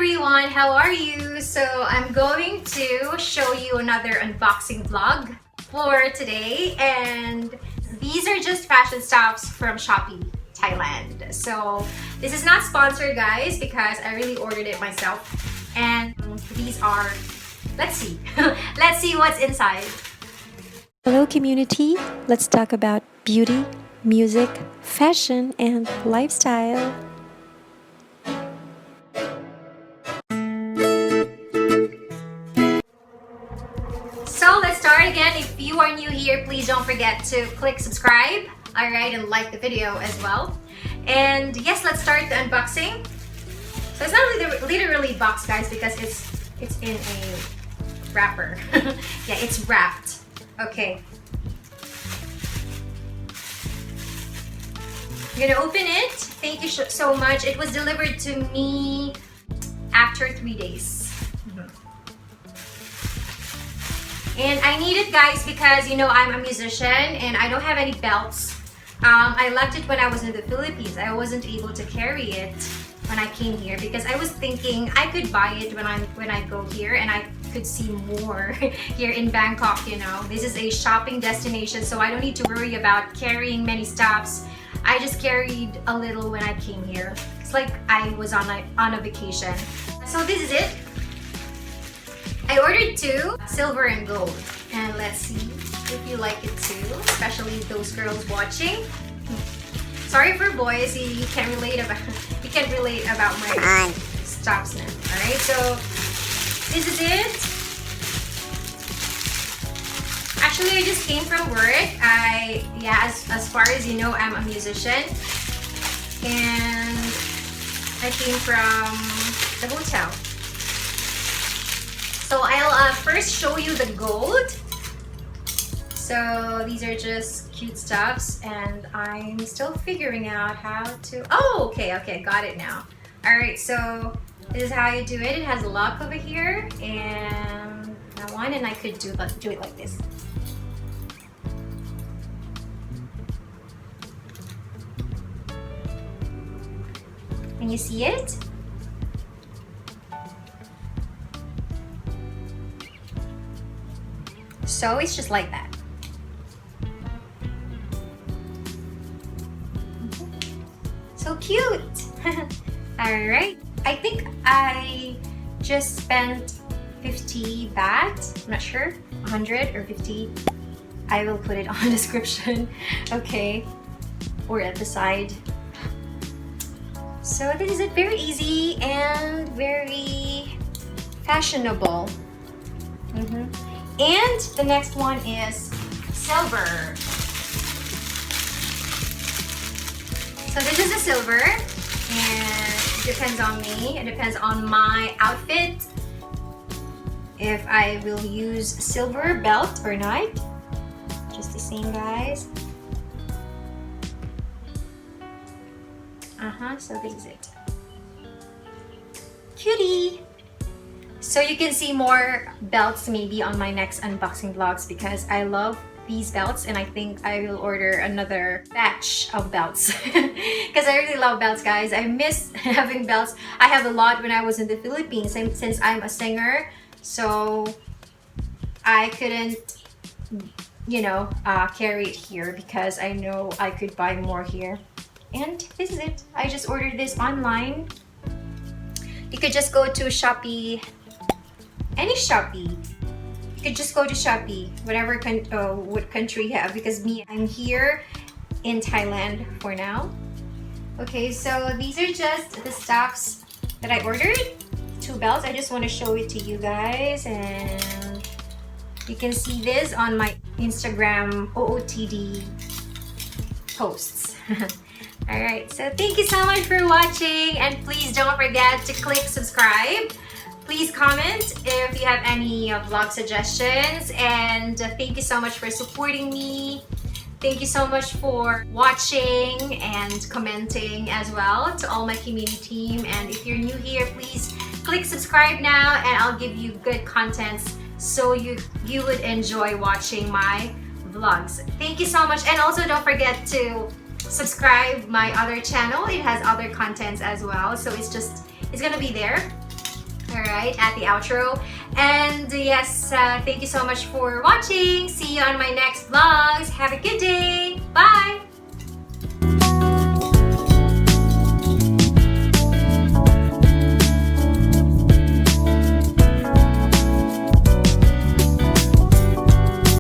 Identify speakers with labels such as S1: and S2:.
S1: everyone, how are you? So I'm going to show you another unboxing vlog for today, and these are just fashion stuffs from Shopee, Thailand. So this is not sponsored, guys, because I really ordered it myself, and these are, let's see let's see what's inside.
S2: Hello community, let's talk about beauty, music, fashion, and lifestyle.
S1: So let's start again. If you are new here, please don't forget to click subscribe, alright, and like the video as well. And yes, let's start the unboxing. So it's not literally boxed, guys, because it's in a wrapper. Yeah, it's wrapped. Okay. I'm gonna open it. Thank you so much. It was delivered to me after 3 days. And I need it, guys, because you know I'm a musician and I don't have any belts. I left it when I was in the Philippines. I wasn't able to carry it when I came here because I was thinking I could buy it when I go here and I could see more here in Bangkok. You know, this is a shopping destination, so I don't need to worry about carrying many stuffs. I just carried a little when I came here. It's like I was on a vacation. So this is it. I ordered two, silver and gold, and let's see if you like it too, especially those girls watching. Sorry for boys, you can't relate about my stuffs now. All right, so this is it. Actually, I just came from work. As far as you know, I'm a musician, and I came from the hotel. So I'll first show you the gold. So these are just cute stuffs, and I'm still figuring out how to. Oh, okay, got it now. All right, so this is how you do it. It has a lock over here and that one, and I could do it like this. Can you see it? So it's just like that. So cute. All right, I think I just spent 50 baht. I'm not sure, 100 or 50. I will put it on the description. Okay, or at the side. So this is it. Very easy and very fashionable. And the next one is silver. So this is a silver, and it depends on me. It depends on my outfit if I will use silver belt or not. Just the same, guys. So this is it. Cutie! So you can see more belts maybe on my next unboxing vlogs because I love these belts, and I think I will order another batch of belts because I really love belts, guys. I miss having belts. I have a lot when I was in the Philippines since I'm a singer, so I couldn't, you know, carry it here because I know I could buy more here. And this is it. I just ordered this online. You could just go to Shopee. Any Shopee. You could just go to Shopee, whatever what country you have, because I'm here in Thailand for now. Okay, so these are just the stuffs that I ordered. 2 belts. I just want to show it to you guys, and you can see this on my Instagram OOTD posts. Alright, so thank you so much for watching, and please don't forget to click subscribe. Please comment if you have any vlog suggestions, and thank you so much for supporting me. Thank you so much for watching and commenting as well to all my community team. And if you're new here, please click subscribe now, and I'll give you good contents so you would enjoy watching my vlogs. Thank you so much, and also don't forget to subscribe my other channel. It has other contents as well, so it's gonna be there. Alright, at the outro. And yes, thank you so much for watching. See you on my next vlogs. Have a good day. Bye!